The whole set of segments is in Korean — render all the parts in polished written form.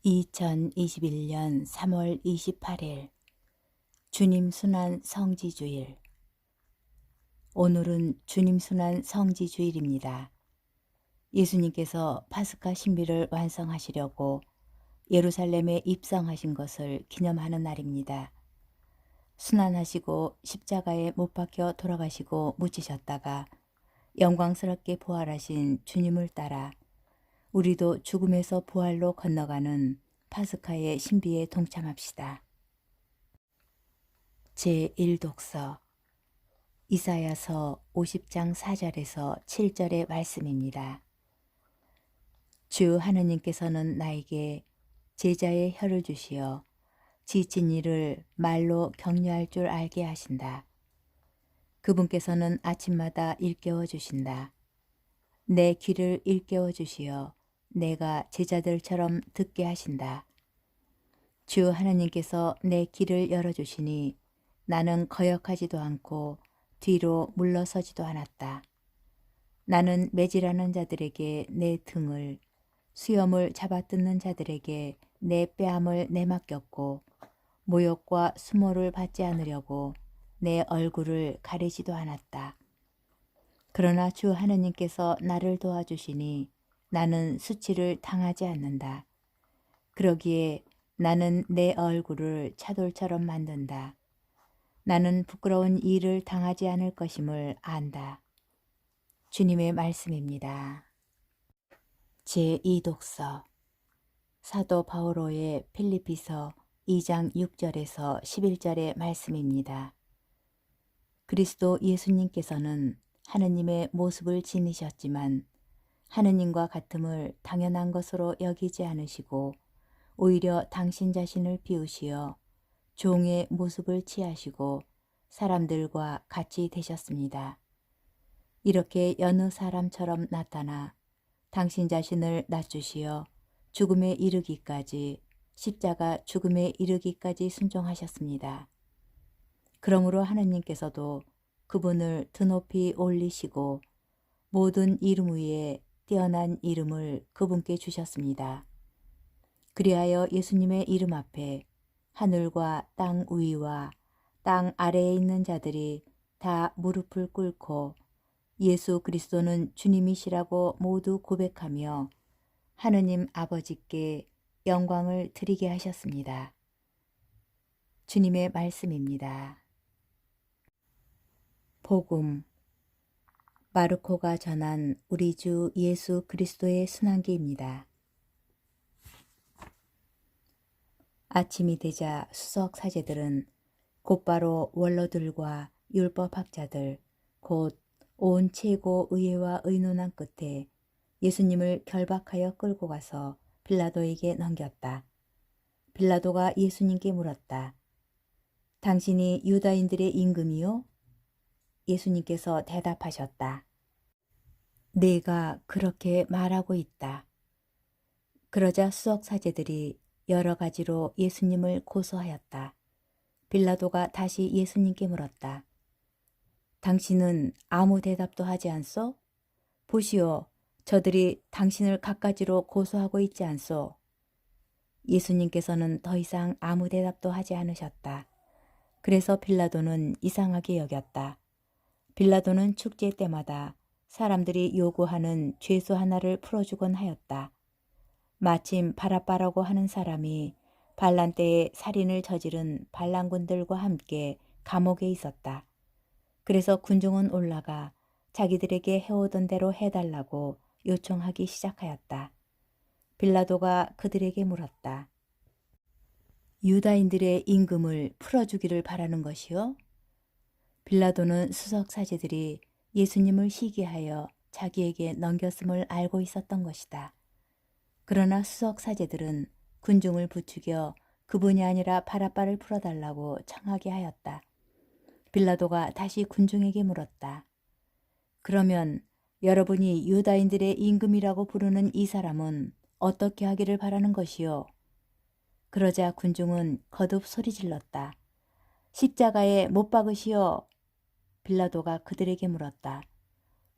2021년 3월 28일 주님 순환 성지주일. 오늘은 주님 순환 성지주일입니다. 예수님께서 파스카 신비를 완성하시려고 예루살렘에 입성하신 것을 기념하는 날입니다. 순환하시고 십자가에 못 박혀 돌아가시고 묻히셨다가 영광스럽게 부활하신 주님을 따라 우리도 죽음에서 부활로 건너가는 파스카의 신비에 동참합시다. 제1독서 이사야서 50장 4절에서 7절의 말씀입니다. 주 하느님께서는 나에게 제자의 혀를 주시어 지친 이를 말로 격려할 줄 알게 하신다. 그분께서는 아침마다 일깨워 주신다. 내 귀를 일깨워 주시어 내가 제자들처럼 듣게 하신다. 주 하나님께서 내 길을 열어주시니 나는 거역하지도 않고 뒤로 물러서지도 않았다. 나는 매질하는 자들에게 내 등을, 수염을 잡아뜯는 자들에게 내 뺨을 내맡겼고 모욕과 수모를 받지 않으려고 내 얼굴을 가리지도 않았다. 그러나 주 하느님께서 나를 도와주시니 나는 수치를 당하지 않는다. 그러기에 나는 내 얼굴을 차돌처럼 만든다. 나는 부끄러운 일을 당하지 않을 것임을 안다. 주님의 말씀입니다. 제2독서 사도 바오로의 필리피서 2장 6절에서 11절의 말씀입니다. 그리스도 예수님께서는 하느님의 모습을 지니셨지만 하느님과 같음을 당연한 것으로 여기지 않으시고 오히려 당신 자신을 비우시어 종의 모습을 취하시고 사람들과 같이 되셨습니다. 이렇게 여느 사람처럼 나타나 당신 자신을 낮추시어 죽음에 이르기까지 십자가 죽음에 이르기까지 순종하셨습니다. 그러므로 하느님께서도 그분을 드높이 올리시고 모든 이름 위에 뛰어난 이름을 그분께 주셨습니다. 그리하여 예수님의 이름 앞에 하늘과 땅 위와 땅 아래에 있는 자들이 다 무릎을 꿇고 예수 그리스도는 주님이시라고 모두 고백하며 하느님 아버지께 영광을 드리게 하셨습니다. 주님의 말씀입니다. 복음 마르코가 전한 우리 주 예수 그리스도의 순환기입니다. 아침이 되자 수석 사제들은 곧바로 원로들과 율법학자들 곧 온 최고 의회와 의논한 끝에 예수님을 결박하여 끌고 가서 빌라도에게 넘겼다. 빌라도가 예수님께 물었다. 당신이 유다인들의 임금이요? 예수님께서 대답하셨다. 내가 그렇게 말하고 있다. 그러자 수석 사제들이 여러 가지로 예수님을 고소하였다. 빌라도가 다시 예수님께 물었다. 당신은 아무 대답도 하지 않소? 보시오, 저들이 당신을 갖가지로 고소하고 있지 않소? 예수님께서는 더 이상 아무 대답도 하지 않으셨다. 그래서 빌라도는 이상하게 여겼다. 빌라도는 축제 때마다 사람들이 요구하는 죄수 하나를 풀어주곤 하였다. 마침 바라바라고 하는 사람이 반란 때에 살인을 저지른 반란군들과 함께 감옥에 있었다. 그래서 군중은 올라가 자기들에게 해오던 대로 해달라고 요청하기 시작하였다. 빌라도가 그들에게 물었다. 유다인들의 임금을 풀어주기를 바라는 것이요? 빌라도는 수석 사제들이 예수님을 시기하여 자기에게 넘겼음을 알고 있었던 것이다. 그러나 수석 사제들은 군중을 부추겨 그분이 아니라 바라바를 풀어달라고 청하게 하였다. 빌라도가 다시 군중에게 물었다. 그러면 여러분이 유다인들의 임금이라고 부르는 이 사람은 어떻게 하기를 바라는 것이요? 그러자 군중은 거듭 소리질렀다. 십자가에 못 박으시오. 빌라도가 그들에게 물었다.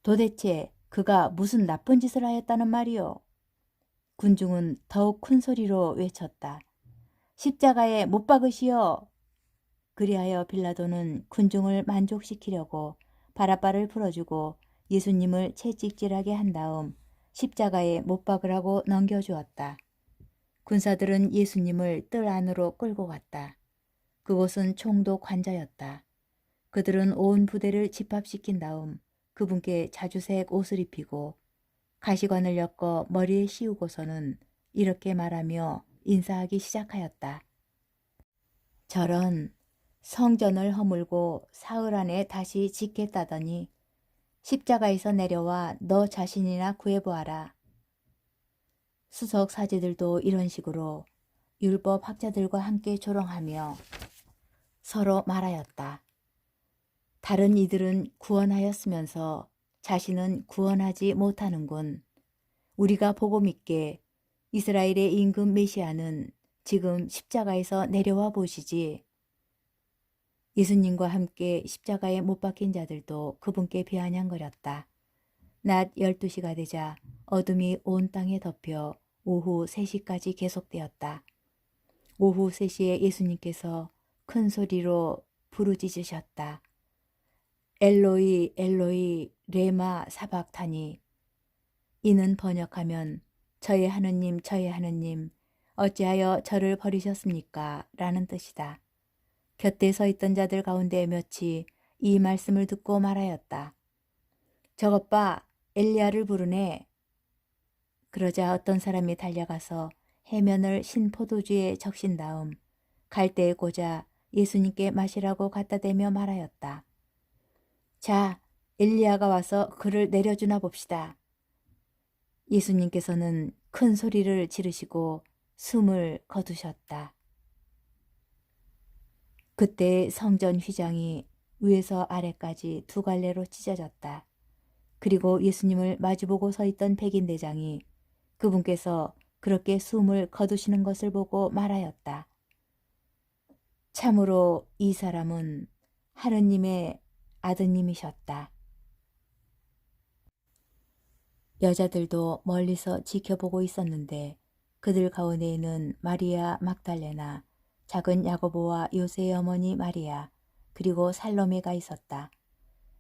도대체 그가 무슨 나쁜 짓을 하였다는 말이요? 군중은 더욱 큰 소리로 외쳤다. 십자가에 못 박으시오. 그리하여 빌라도는 군중을 만족시키려고 바라바를 풀어주고 예수님을 채찍질하게 한 다음 십자가에 못 박으라고 넘겨주었다. 군사들은 예수님을 뜰 안으로 끌고 갔다. 그곳은 총독 관자였다. 그들은 온 부대를 집합시킨 다음 그분께 자주색 옷을 입히고 가시관을 엮어 머리에 씌우고서는 이렇게 말하며 인사하기 시작하였다. 저런 성전을 허물고 사흘 안에 다시 짓겠다더니 십자가에서 내려와 너 자신이나 구해보아라. 수석 사제들도 이런 식으로 율법 학자들과 함께 조롱하며 서로 말하였다. 다른 이들은 구원하였으면서 자신은 구원하지 못하는군. 우리가 보고 믿게 이스라엘의 임금 메시아는 지금 십자가에서 내려와 보시지. 예수님과 함께 십자가에 못 박힌 자들도 그분께 비아냥거렸다. 낮 12시가 되자 어둠이 온 땅에 덮여 오후 3시까지 계속되었다. 오후 3시에 예수님께서 큰 소리로 부르짖으셨다. 엘로이 엘로이 레마 사박타니. 이는 번역하면 저의 하느님 어찌하여 저를 버리셨습니까? 라는 뜻이다. 곁에 서 있던 자들 가운데 몇이 이 말씀을 듣고 말하였다. 저것 봐, 엘리야를 부르네. 그러자 어떤 사람이 달려가서 해면을 신포도주에 적신 다음 갈대에 꽂아 예수님께 마시라고 갖다 대며 말하였다. 자, 엘리야가 와서 그를 내려주나 봅시다. 예수님께서는 큰 소리를 지르시고 숨을 거두셨다. 그때 성전 휘장이 위에서 아래까지 두 갈래로 찢어졌다. 그리고 예수님을 마주보고 서 있던 백인대장이 그분께서 그렇게 숨을 거두시는 것을 보고 말하였다. 참으로 이 사람은 하느님의 아드님이셨다. 여자들도 멀리서 지켜보고 있었는데 그들 가운데에는 마리아 막달레나, 작은 야고보와 요새의 어머니 마리아, 그리고 살로메가 있었다.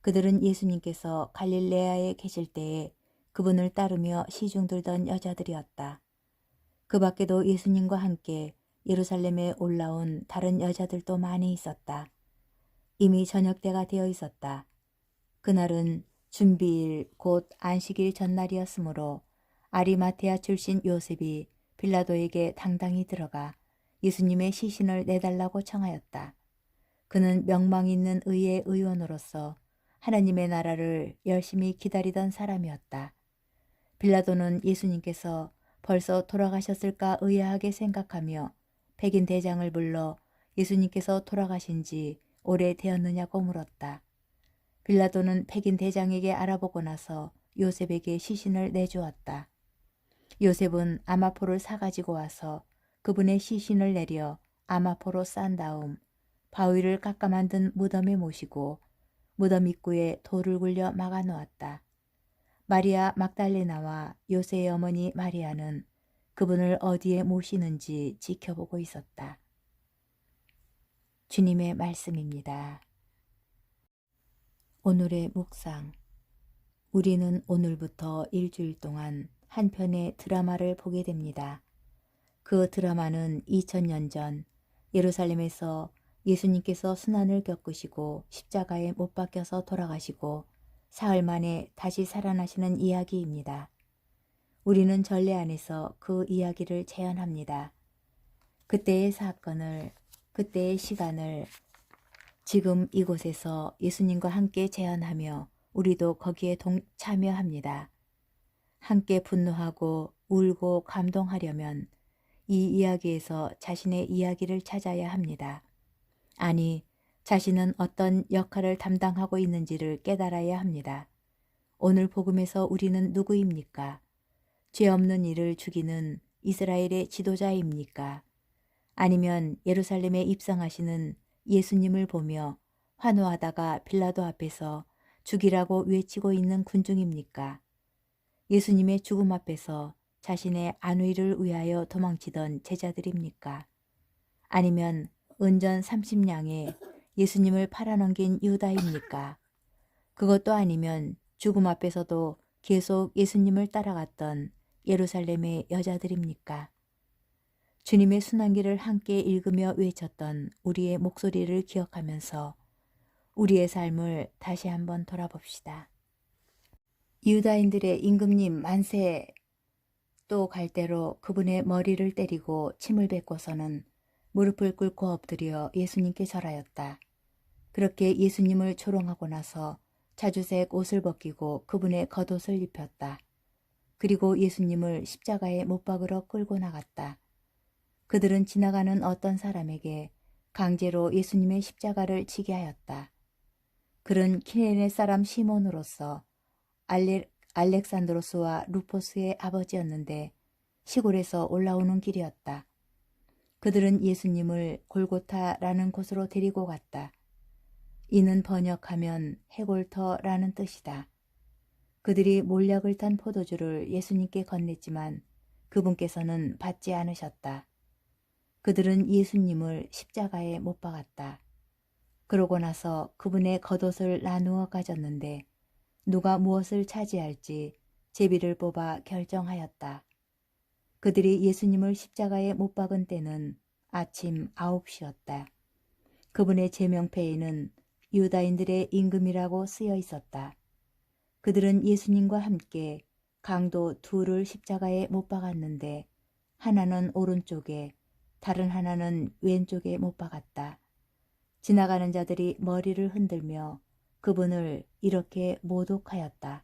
그들은 예수님께서 갈릴레아에 계실 때에 그분을 따르며 시중 들던 여자들이었다. 그 밖에도 예수님과 함께 예루살렘에 올라온 다른 여자들도 많이 있었다. 이미 저녁 때가 되어 있었다. 그날은 준비일 곧 안식일 전날이었으므로 아리마테아 출신 요셉이 빌라도에게 당당히 들어가 예수님의 시신을 내달라고 청하였다. 그는 명망 있는 의의 의원으로서 하나님의 나라를 열심히 기다리던 사람이었다. 빌라도는 예수님께서 벌써 돌아가셨을까 의아하게 생각하며 백인 대장을 불러 예수님께서 돌아가신 지 오래되었느냐고 물었다. 빌라도는 백인 대장에게 알아보고 나서 요셉에게 시신을 내주었다. 요셉은 아마포를 사가지고 와서 그분의 시신을 내려 아마포로 싼 다음 바위를 깎아 만든 무덤에 모시고 무덤 입구에 돌을 굴려 막아 놓았다. 마리아 막달레나와 요새의 어머니 마리아는 그분을 어디에 모시는지 지켜보고 있었다. 주님의 말씀입니다. 오늘의 묵상. 우리는 오늘부터 일주일 동안 한 편의 드라마를 보게 됩니다. 그 드라마는 2000년 전 예루살렘에서 예수님께서 순환을 겪으시고 십자가에 못 박혀서 돌아가시고 사흘 만에 다시 살아나시는 이야기입니다. 우리는 전례 안에서 그 이야기를 재현합니다. 그때의 사건을, 그때의 시간을 지금 이곳에서 예수님과 함께 재현하며 우리도 거기에 참여합니다. 함께 분노하고 울고 감동하려면 이 이야기에서 자신의 이야기를 찾아야 합니다. 아니, 자신은 어떤 역할을 담당하고 있는지를 깨달아야 합니다. 오늘 복음에서 우리는 누구입니까? 죄 없는 이를 죽이는 이스라엘의 지도자입니까? 아니면 예루살렘에 입성하시는 예수님을 보며 환호하다가 빌라도 앞에서 죽이라고 외치고 있는 군중입니까? 예수님의 죽음 앞에서 자신의 안위를 위하여 도망치던 제자들입니까? 아니면 은전 30냥에 예수님을 팔아넘긴 유다입니까? 그것도 아니면 죽음 앞에서도 계속 예수님을 따라갔던 예루살렘의 여자들입니까? 주님의 순환기를 함께 읽으며 외쳤던 우리의 목소리를 기억하면서 우리의 삶을 다시 한번 돌아봅시다. 유다인들의 임금님 만세! 또 갈대로 그분의 머리를 때리고 침을 뱉고서는 무릎을 꿇고 엎드려 예수님께 절하였다. 그렇게 예수님을 조롱하고 나서 자주색 옷을 벗기고 그분의 겉옷을 입혔다. 그리고 예수님을 십자가에 못 박으러 끌고 나갔다. 그들은 지나가는 어떤 사람에게 강제로 예수님의 십자가를 지게 하였다. 그는 키레네 사람 시몬으로서 알렉산드로스와 루포스의 아버지였는데 시골에서 올라오는 길이었다. 그들은 예수님을 골고타라는 곳으로 데리고 갔다. 이는 번역하면 해골터라는 뜻이다. 그들이 몰약을 탄 포도주를 예수님께 건넸지만 그분께서는 받지 않으셨다. 그들은 예수님을 십자가에 못 박았다. 그러고 나서 그분의 겉옷을 나누어 가졌는데 누가 무엇을 차지할지 제비를 뽑아 결정하였다. 그들이 예수님을 십자가에 못 박은 때는 아침 9시였다. 그분의 제명패에는 유다인들의 임금이라고 쓰여 있었다. 그들은 예수님과 함께 강도 둘을 십자가에 못 박았는데 하나는 오른쪽에 다른 하나는 왼쪽에 못 박았다. 지나가는 자들이 머리를 흔들며 그분을 이렇게 모독하였다.